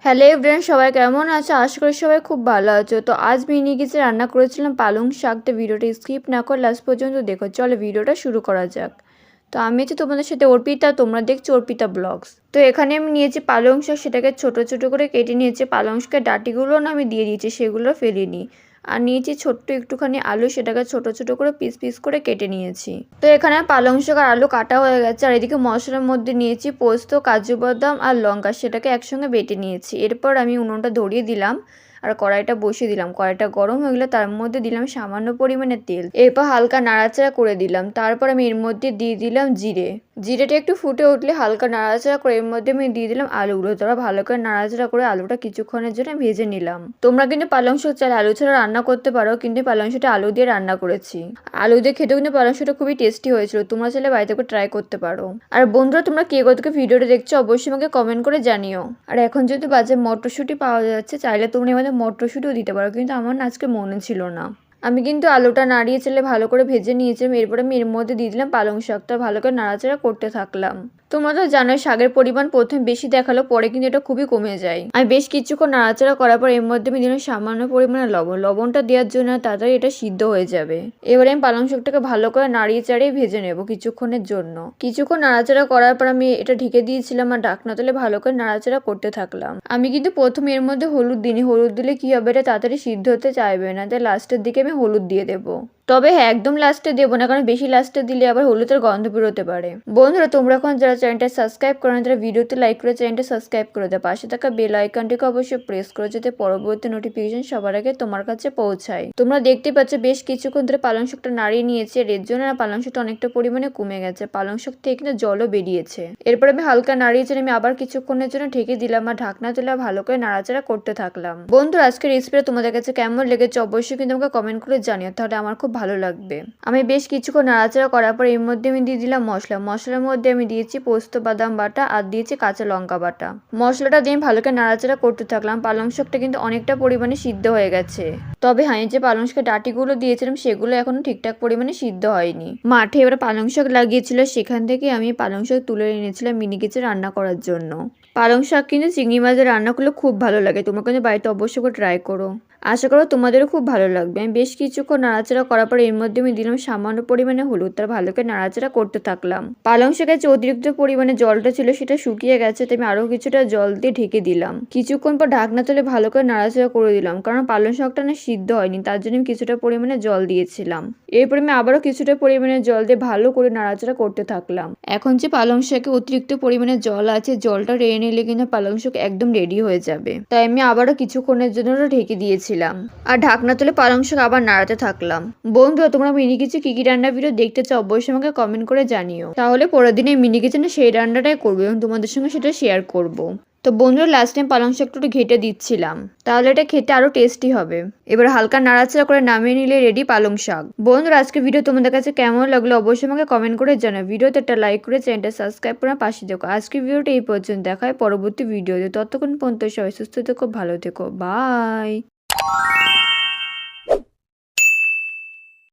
Hello everyone, সবাই কেমন আছো? আশা করি সবাই খুব ভালো আছো। তো আজ মিনি কিছু রান্না করেছিলাম পালং শাক। তো ভিডিওটা স্কিপ না করে লাস্ট পর্যন্ত দেখো। চলো ভিডিওটা শুরু করা যাক। তো আমি তো তোমাদের সাথে অর্পিতা, তোমরা দেখছো অর্পিতা ব্লগস। তো এখানে আমি নিয়েছি পালং শাক, সেটাকে ছোট ছোট করে কেটে নিয়েছি। পালং শাকের ডাঁটিগুলো না আমি দিয়ে দিয়েছি, সেগুলো ফেলিনি। আর নিয়েছি ছোট্ট একটুখানি আলু, সেটাকে ছোট ছোট করে পিস পিস করে কেটে নিয়েছি। তো এখানে পালং শাক আর আলু কাটা হয়ে গেছে। আর এদিকে মশলার মধ্যে নিয়েছি পোস্ত, কাজু বাদাম আর লঙ্কা, সেটাকে একসঙ্গে বেটে নিয়েছি। এরপর আমি উনুনটা ধরিয়ে দিলাম আর কড়াইটা বসিয়ে দিলাম। কড়াইটা গরম হয়ে গেলে তার মধ্যে দিলাম সামান্য পরিমাণে তেল। এরপর হালকা নাড়াচাড়া করে দিলাম। তারপর আমি এর মধ্যে দিয়ে দিলাম জিরে। জিরেটা একটু ফুটে উঠলে হালকা নাড়াচাড়া করে এর মধ্যে আমি দিয়ে দিলাম আলুগুলো। তোরা ভালো করে নাড়াচাড়া করে আলুটা কিছুক্ষণের জন্য ভেজে নিলাম। তোমরা কিন্তু পালং শাক চাইলে আলু ছাড়া রান্না করতে পারো, কিন্তু পালং শাকটা আলু দিয়ে রান্না করেছি। আলু দিয়ে খেতেও কিন্তু পালং শাকটা খুবই টেস্টি হয়েছিল। তোমরা চাইলে বাড়িতে করে ট্রাই করতে পারো। আর বন্ধুরা, তোমরা কে কোথা থেকে ভিডিওটা দেখছো অবশ্যই আমাকে কমেন্ট করে জানিও। আর এখন যেহেতু বাজারে মটরশুঁটি পাওয়া যাচ্ছে, চাইলে তোমরা আমাদের মটরশুঁটিও দিতে পারো, কিন্তু আমার না আজকে মনে ছিল না। আমি কিন্তু আলুটা নাড়িয়ে চেলে ভালো করে ভেজে নিয়েছিলাম। এরপরে আমি এর মধ্যে দিয়ে দিলাম পালং শাকটা, ভালো করে নাড়াচাড়া করতে থাকলাম। তোমরা তো জানোই শাকের পরিমাণ প্রথমে বেশি দেখালো, পরে কিন্তু এটা খুবই কমে যায়। আমি বেশ কিছুক্ষণ নাড়াচাড়া করার পর এর মধ্যে আমি দিলাম সামান্য পরিমাণে লবণ। লবণটা দেওয়ার জন্য তাড়াতাড়ি এটা সিদ্ধ হয়ে যাবে। এবারে আমি পালং শাকটাকে ভালো করে নাড়িয়ে চাড়িয়ে ভেজে নেব কিছুক্ষণের জন্য। কিছুক্ষণ নাড়াচাড়া করার পর আমি এটা ঢেকে দিয়েছিলাম আর ঢাকনা তুলে ভালো করে নাড়াচাড়া করতে থাকলাম। আমি কিন্তু প্রথমে এর মধ্যে হলুদ দিইনি। হলুদ দিলে কি হবে, এটা তাড়াতাড়ি সিদ্ধ হতে চাইবে না, তাই লাস্টের দিকে আমি হলুদ দিয়ে দেবো। তবে হ্যাঁ, একদম লাস্টে দেবো না, কারণ বেশি লাস্টে দিলে আবার হলুদের গন্ধ বেরোতে পারে। বন্ধুরা, তোমরা এখন যারা চ্যানেলটা সাবস্ক্রাইব করো না, তারা ভিডিওতে লাইক করে চ্যানেলটা সাবস্ক্রাইব করে দেয়। পাশে থাকা বেল আইকনটিকে অবশ্যই প্রেস করো, যাতে পরবর্তী নোটিফিকেশন সবার আগে তোমার কাছে পৌঁছায়। তোমরা দেখতে পাচ্ছ বেশ কিছুক্ষণ ধরে পালং শাকটা নাড়িয়ে নিয়েছে। আর এর জন্য না পালং শাকটা অনেকটা পরিমাণে কমে গেছে। পালং শাক থেকে কিন্তু জলও বেরিয়েছে। এরপর আমি হালকা নাড়িয়েছি, আমি আবার কিছুক্ষণের জন্য ঢেকে দিলাম আর ঢাকনা তুলে ভালো করে নাড়াচাড়া করতে থাকলাম। বন্ধুরা, আজকের রেসিপিটা তোমাদের কাছে কেমন লেগেছে অবশ্যই কিন্তু আমাকে কমেন্ট করে জানিও, তাহলে আমার খুব ভালো লাগবে। আমি বেশ কিছুক্ষণ নাড়াচাড়া করার পর এর মধ্যে আমি দিয়ে দিলাম মশলা। মশলার মধ্যে আমি দিয়েছি পোস্ত বাদাম বাটা আর দিয়েছি কাঁচা লঙ্কা বাটা। মশলাটা দিয়ে ভালো করে নাড়াচাড়া করতে থাকলাম। পালং শাকটা কিন্তু অনেকটা পরিমাণে সিদ্ধ হয়ে গেছে। তবে হ্যাঁ, যে পালং শাকের ডাঁটিগুলো দিয়েছিলাম সেগুলো এখনো ঠিকঠাক পরিমাণে সিদ্ধ হয়নি। মাঠে এবার পালং শাক লাগিয়েছিল, সেখান থেকে আমি পালং শাক তুলে এনেছিলাম মিনি কেচে রান্না করার জন্য। পালং শাক কিন্তু চিংড়ি মাছের রান্না করলে খুব ভালো লাগে। তোমরা কিন্তু বাড়িতে অবশ্যই করে ট্রাই করো। আশা করো তোমাদেরও খুব ভালো লাগবে। আমি বেশ কিছুক্ষণ নাড়াচাড়া করার পর এর মধ্যে আমি দিলাম সামান্য পরিমাণে হলুদ। তার ভালো করে নাড়াচাড়া করতে থাকলাম। পালং শাকের যে অতিরিক্ত পরিমাণে জলটা ছিল সেটা শুকিয়ে গেছে, তাই আমি আরো কিছুটা জল দিয়ে ঢেকে দিলাম। কিছুক্ষণ পর ঢাকনা তুলে ভালো করে নাড়াচাড়া করে দিলাম, কারণ পালং শাকটা না সিদ্ধ হয়নি, তার জন্য আমি কিছুটা পরিমাণে জল দিয়েছিলাম। এরপর আমি আবারও কিছুটা পরিমাণে জল দিয়ে ভালো করে নাড়াচাড়া করতে থাকলাম। এখন যে পালং শাকে অতিরিক্ত পরিমাণে জল আছে, জলটা টেনে নিলে কিন্তু পালং শাক একদম রেডি হয়ে যাবে। তাই আমি আবারও কিছুক্ষণের জন্য ঢেকে দিয়েছিলাম আর ঢাকনা তুলে পালং শাক আবার নাড়াতে থাকলাম। বন্ধুরা, তোমরা মিনি কিচেনে কি কি রান্নার ভিডিও দেখতে চাও অবশ্যই আমাকে কমেন্ট করে জানিও, তাহলে পরের দিন এই মিনি কিচেনে সেই রান্নাটাই করবো এবং তোমাদের সঙ্গে সেটা শেয়ার করব। তো বন্ধুরা, লাস্ট টাইম পালং শাকটা একটু ঘেটে দিচ্ছিলাম, তাহলে এটা খেতে আরো টেস্টি হবে। এবার হালকা নাড়াচাড়া করে নামিয়ে নিলে রেডি পালং শাক। বন্ধুরা, আজকে ভিডিও তোমাদের কাছে কেমন লাগলো অবশ্যই আমাকে কমেন্ট করে জানাও। ভিডিওতে একটা লাইক করে চ্যানেলটা সাবস্ক্রাইব করে পাশে দেখো। আজকের ভিডিওটা এই পর্যন্ত, দেখা হয় পরবর্তী ভিডিওতে। ততক্ষণ পর্যন্ত সবাই সুস্থ থেকো, ভালো থেকো, বাই।